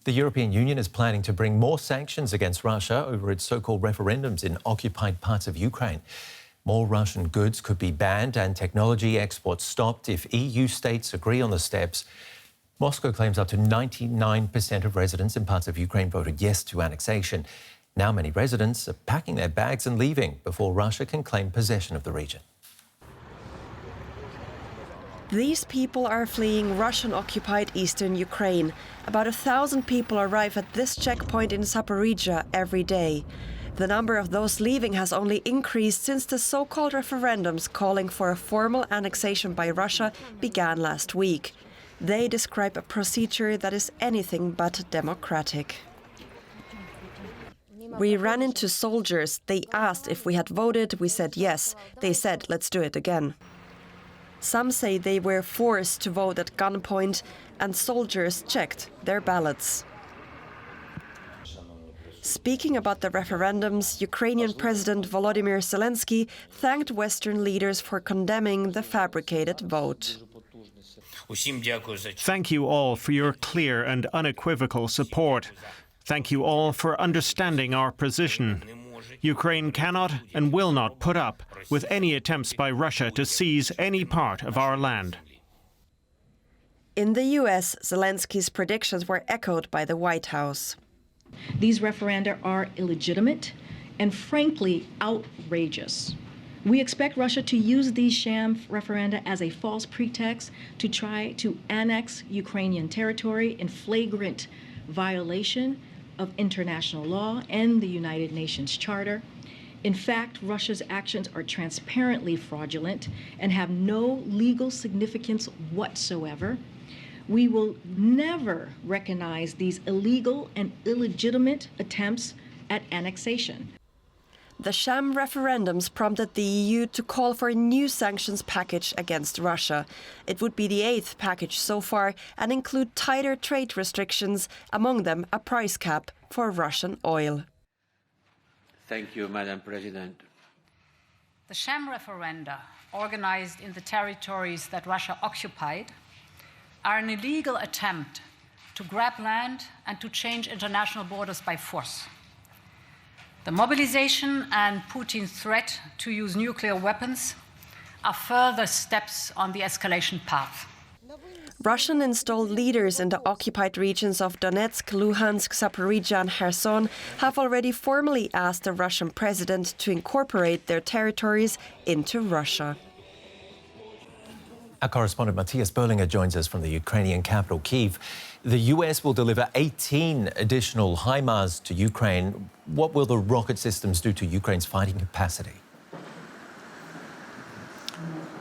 The European Union is planning to bring more sanctions against Russia over its so-called referendums in occupied parts of Ukraine. More Russian goods could be banned and technology exports stopped if EU states agree on the steps. Moscow claims up to 99% of residents in parts of Ukraine voted yes to annexation. Now many residents are packing their bags and leaving before Russia can claim possession of the region. These people are fleeing Russian-occupied eastern Ukraine. About 1,000 people arrive at this checkpoint in Zaporizhzhia every day. The number of those leaving has only increased since the so-called referendums calling for a formal annexation by Russia began last week. They describe a procedure that is anything but democratic. We ran into soldiers. They asked if we had voted. We said yes. They said, let's do it again. Some say they were forced to vote at gunpoint, and soldiers checked their ballots. Speaking about the referendums, Ukrainian President Volodymyr Zelenskyy thanked Western leaders for condemning the fabricated vote. Thank you all for your clear and unequivocal support. Thank you all for understanding our position. Ukraine cannot and will not put up with any attempts by Russia to seize any part of our land. In the US, Zelenskyy's predictions were echoed by the White House. These referenda are illegitimate and frankly outrageous. We expect Russia to use these sham referenda as a false pretext to try to annex Ukrainian territory in flagrant violation of international law and the United Nations Charter. In fact, Russia's actions are transparently fraudulent and have no legal significance whatsoever. We will never recognize these illegal and illegitimate attempts at annexation. The sham referendums prompted the EU to call for a new sanctions package against Russia. It would be the 8th package so far and include tighter trade restrictions, among them a price cap for Russian oil. Thank you, Madam President. The sham referenda, organized in the territories that Russia occupied, are an illegal attempt to grab land and to change international borders by force. The mobilization and Putin's threat to use nuclear weapons are further steps on the escalation path. Russian-installed leaders in the occupied regions of Donetsk, Luhansk, Zaporizhzhia and Kherson have already formally asked the Russian president to incorporate their territories into Russia. Our correspondent Matthias Berlinger joins us from the Ukrainian capital, Kyiv. The US will deliver 18 additional HIMARS to Ukraine. What will the rocket systems do to Ukraine's fighting capacity?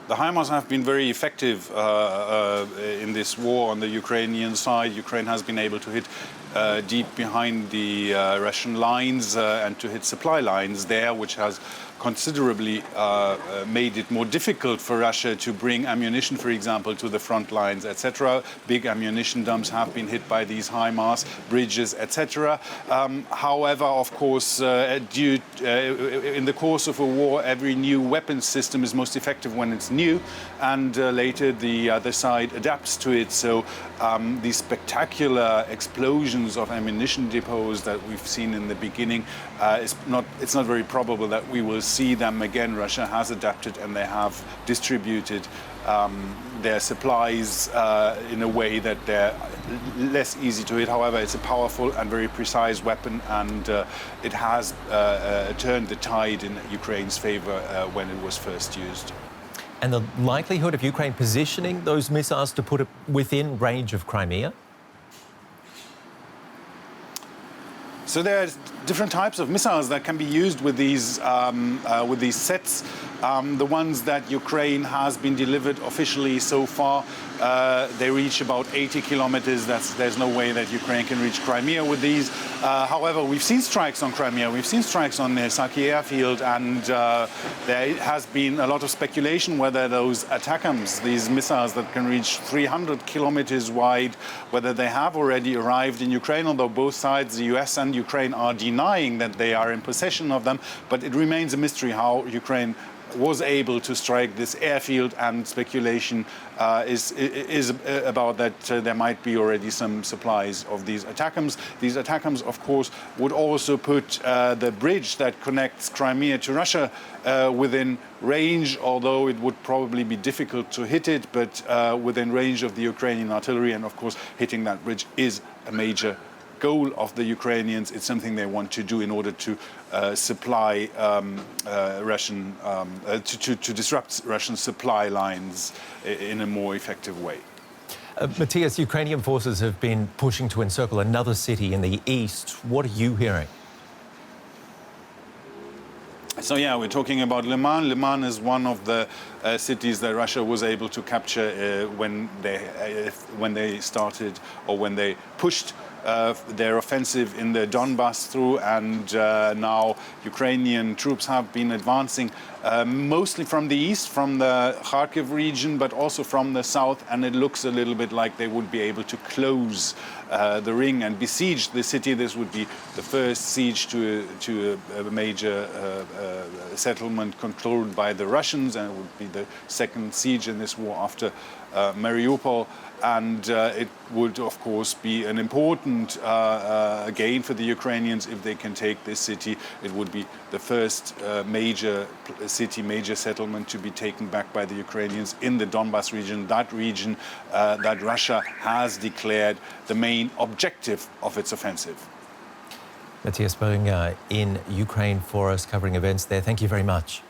The HIMARS have been very effective in this war on the Ukrainian side. Ukraine has been able to hit deep behind the Russian lines and to hit supply lines there, which has considerably made it more difficult for Russia to bring ammunition, for example, to the front lines, etc. Big ammunition dumps have been hit by these HIMARS, bridges, etc. However, of course, in the course of a war, every new weapon system is most effective when it's new, and later the other side adapts to it. So these spectacular explosions of ammunition depots that we've seen in the beginning, it's not very probable that we will see them again. Russia has adapted and they have distributed their supplies in a way that they're less easy to hit. However, it's a powerful and very precise weapon, and it has turned the tide in Ukraine's favor when it was first used. And the likelihood of Ukraine positioning those missiles to put it within range of Crimea? So there are different types of missiles that can be used with these sets. The ones that Ukraine has been delivered officially so far, they reach about 80 kilometers. There's no way that Ukraine can reach Crimea with these. However, we've seen strikes on Crimea. We've seen strikes on the Saki airfield, and there has been a lot of speculation whether those ATACMS, these missiles that can reach 300 kilometers wide, whether they have already arrived in Ukraine, although both sides, the US and Ukraine, are denying that they are in possession of them. But it remains a mystery how Ukraine was able to strike this airfield, and speculation is about that there might be already some supplies of these ATACMS. These ATACMS, of course, would also put the bridge that connects Crimea to Russia within range, although it would probably be difficult to hit it, but within range of the Ukrainian artillery. And of course, hitting that bridge is a major goal of the Ukrainians. It's something they want to do in order to supply Russian, to disrupt Russian supply lines in a more effective way. Matthias, Ukrainian forces have been pushing to encircle another city in the east. What are you hearing? So yeah, we're talking about Lyman. Lyman is one of the cities that Russia was able to capture when they started, or when they pushed their offensive in the Donbass through, and now Ukrainian troops have been advancing mostly from the east, from the Kharkiv region, but also from the south, and it looks a little bit like they would be able to close the ring and besiege the city. This would be the first siege to a major settlement controlled by the Russians, and it would be the second siege in this war after Mariupol. And it would, of course, be an important gain for the Ukrainians if they can take this city. It would be the first major city, major settlement to be taken back by the Ukrainians in the Donbass region, that Russia has declared the main objective of its offensive. Matthias Böing in Ukraine for us, covering events there. Thank you very much.